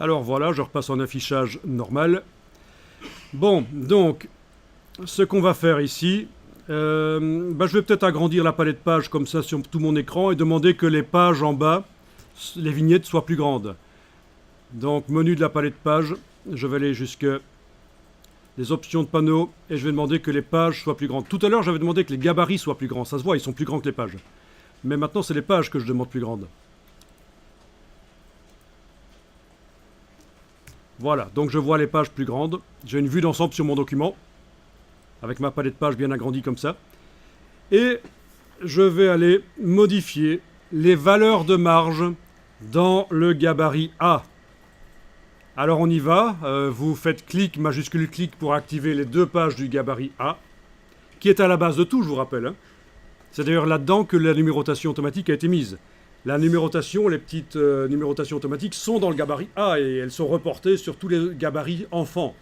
Alors voilà, je repasse en affichage normal. Bon, donc, ce qu'on va faire ici, je vais peut-être agrandir la palette pages comme ça sur tout mon écran et demander que les pages en bas, les vignettes soient plus grandes. Donc, menu de la palette pages, je vais aller jusque les options de panneau et je vais demander que les pages soient plus grandes. Tout à l'heure, j'avais demandé que les gabarits soient plus grands. Ça se voit, ils sont plus grands que les pages. Mais maintenant, c'est les pages que je demande plus grandes. Voilà, donc je vois les pages plus grandes. J'ai une vue d'ensemble sur mon document, avec ma palette pages bien agrandie comme ça. Et je vais aller modifier les valeurs de marge dans le gabarit A. Alors on y va, vous faites clic, majuscule clic pour activer les deux pages du gabarit A, qui est à la base de tout, je vous rappelle. Hein. C'est d'ailleurs là-dedans que la numérotation automatique a été mise. La numérotation, les petites numérotations automatiques sont dans le gabarit A et elles sont reportées sur tous les gabarits enfants.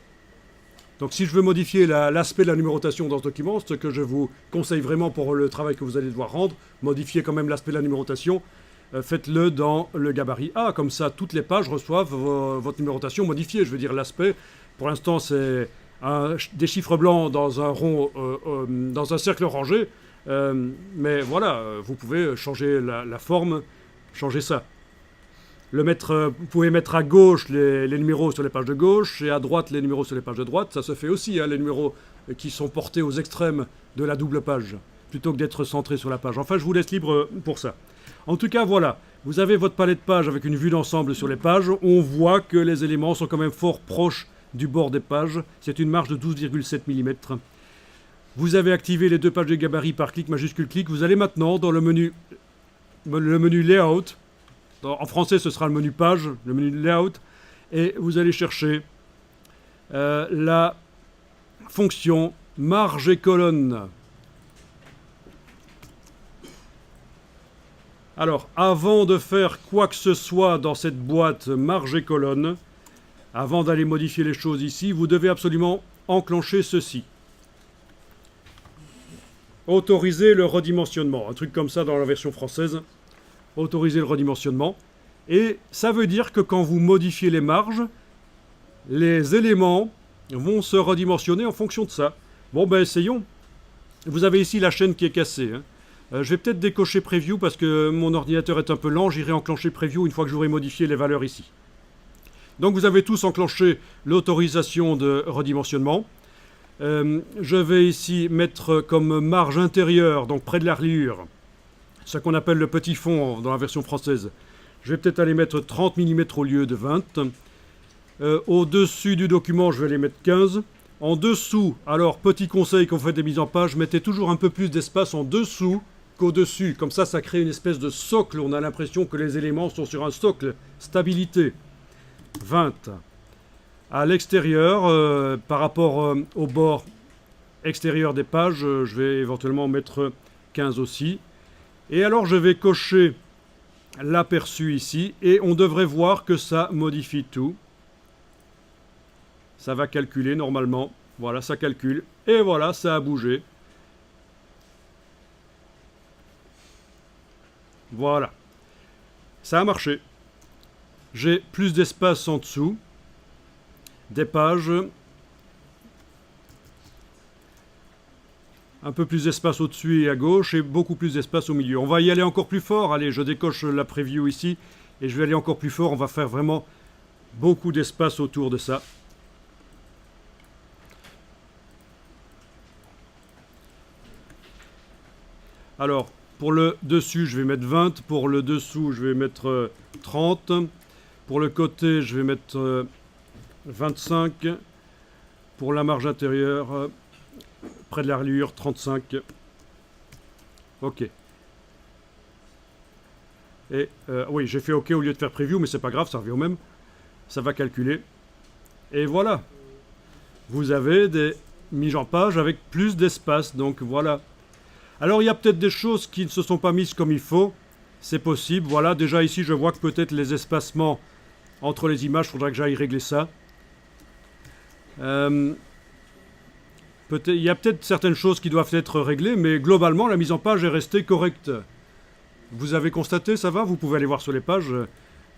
Donc si je veux modifier l'aspect de la numérotation dans ce document, ce que je vous conseille vraiment pour le travail que vous allez devoir rendre, modifier quand même l'aspect de la numérotation, faites-le dans le gabarit A, comme ça toutes les pages reçoivent votre numérotation modifiée. Je veux dire l'aspect, pour l'instant c'est des chiffres blancs dans un rond, dans un cercle rangé, mais voilà, vous pouvez changer la forme, changer ça. Vous pouvez mettre à gauche les numéros sur les pages de gauche et à droite les numéros sur les pages de droite. Ça se fait aussi, hein, les numéros qui sont portés aux extrêmes de la double page, plutôt que d'être centrés sur la page. Enfin, je vous laisse libre pour ça. En tout cas, voilà, vous avez votre palette pages avec une vue d'ensemble sur les pages. On voit que les éléments sont quand même fort proches du bord des pages. C'est une marge de 12,7 mm. Vous avez activé les deux pages de gabarit par clic, majuscule clic. Vous allez maintenant dans le menu Layout. En français, ce sera le menu page, le menu Layout. Et vous allez chercher la fonction marge et colonne. Alors, avant de faire quoi que ce soit dans cette boîte marge et colonne, avant d'aller modifier les choses ici, vous devez absolument enclencher ceci. Autoriser le redimensionnement. Un truc comme ça dans la version française. Autoriser le redimensionnement. Et ça veut dire que quand vous modifiez les marges, les éléments vont se redimensionner en fonction de ça. Bon, ben essayons. Vous avez ici la chaîne qui est cassée. Hein. Je vais peut-être décocher Preview parce que mon ordinateur est un peu lent. J'irai enclencher Preview une fois que j'aurai modifié les valeurs ici. Donc vous avez tous enclenché l'autorisation de redimensionnement. Je vais ici mettre comme marge intérieure, donc près de la reliure, ce qu'on appelle le petit fond dans la version française. Je vais peut-être aller mettre 30 mm au lieu de 20. Au-dessus du document, je vais les mettre 15. En dessous, alors petit conseil quand vous faites des mises en page, mettez toujours un peu plus d'espace en dessous qu'au-dessus. Comme ça crée une espèce de socle. On a l'impression que les éléments sont sur un socle. Stabilité. 20. À l'extérieur, par rapport au bord extérieur des pages, je vais éventuellement mettre 15 aussi. Et alors je vais cocher l'aperçu ici et on devrait voir que ça modifie tout. Ça va calculer normalement. Voilà, ça calcule. Et voilà, ça a bougé. Voilà. Ça a marché. J'ai plus d'espace en dessous. Des pages. Un peu plus d'espace au-dessus et à gauche et beaucoup plus d'espace au milieu. On va y aller encore plus fort. Allez, je décoche la preview ici et je vais aller encore plus fort. On va faire vraiment beaucoup d'espace autour de ça. Alors, pour le dessus, je vais mettre 20. Pour le dessous, je vais mettre 30. Pour le côté, je vais mettre 25. Pour la marge intérieure, près de la reliure, 35. OK. Et oui, j'ai fait OK au lieu de faire preview, mais c'est pas grave, ça revient au même. Ça va calculer. Et voilà. Vous avez des mises en page avec plus d'espace. Donc voilà. Alors il y a peut-être des choses qui ne se sont pas mises comme il faut. C'est possible. Voilà, déjà ici, je vois que peut-être les espacements entre les images, il faudra que j'aille régler ça. Il y a peut-être certaines choses qui doivent être réglées, mais globalement, la mise en page est restée correcte. Vous avez constaté, ça va? Vous pouvez aller voir sur les pages.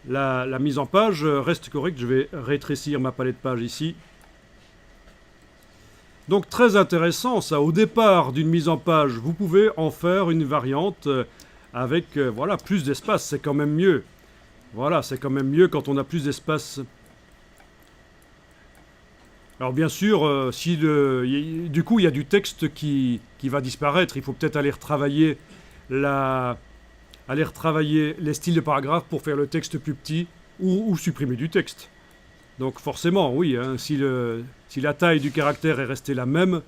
la mise en page reste correcte. Je vais rétrécir ma palette de pages ici. Donc très intéressant ça. Au départ d'une mise en page, vous pouvez en faire une variante avec voilà, plus d'espace. C'est quand même mieux. Voilà, c'est quand même mieux quand on a plus d'espace. Alors bien sûr, du coup il y a du texte qui va disparaître, il faut peut-être aller retravailler les styles de paragraphes pour faire le texte plus petit ou supprimer du texte. Donc forcément, oui, hein, si la taille du caractère est restée la même,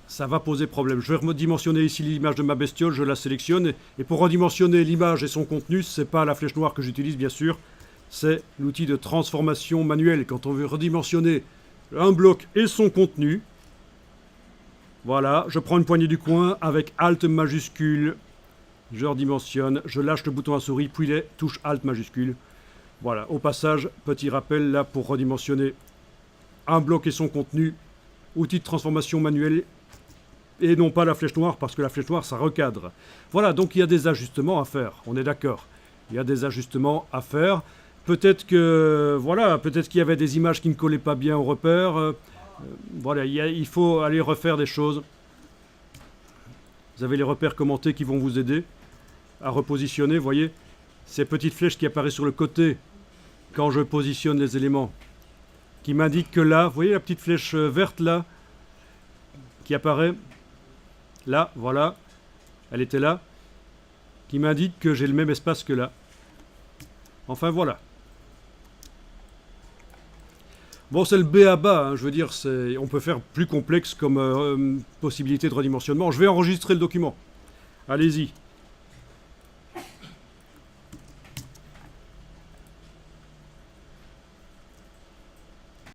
ça va poser problème. Je vais redimensionner ici l'image de ma bestiole, je la sélectionne, et pour redimensionner l'image et son contenu, c'est pas la flèche noire que j'utilise bien sûr, c'est l'outil de transformation manuelle. Quand on veut redimensionner un bloc et son contenu, voilà, je prends une poignée du coin avec Alt majuscule, je redimensionne, je lâche le bouton à souris, puis les touches Alt majuscule. Voilà, au passage, petit rappel là pour redimensionner un bloc et son contenu, outil de transformation manuelle et non pas la flèche noire, parce que la flèche noire ça recadre. Voilà, donc il y a des ajustements à faire, on est d'accord. Il y a des ajustements à faire. Peut-être que voilà, peut-être qu'il y avait des images qui ne collaient pas bien au repère. Voilà, il faut aller refaire des choses. Vous avez les repères commentés qui vont vous aider à repositionner, vous voyez, ces petites flèches qui apparaissent sur le côté quand je positionne les éléments, qui m'indiquent que là, vous voyez la petite flèche verte là, qui apparaît là, voilà, elle était là, qui m'indique que j'ai le même espace que là. Enfin voilà. Bon, c'est le B à bas, hein, je veux dire, on peut faire plus complexe comme possibilité de redimensionnement. Je vais enregistrer le document. Allez-y.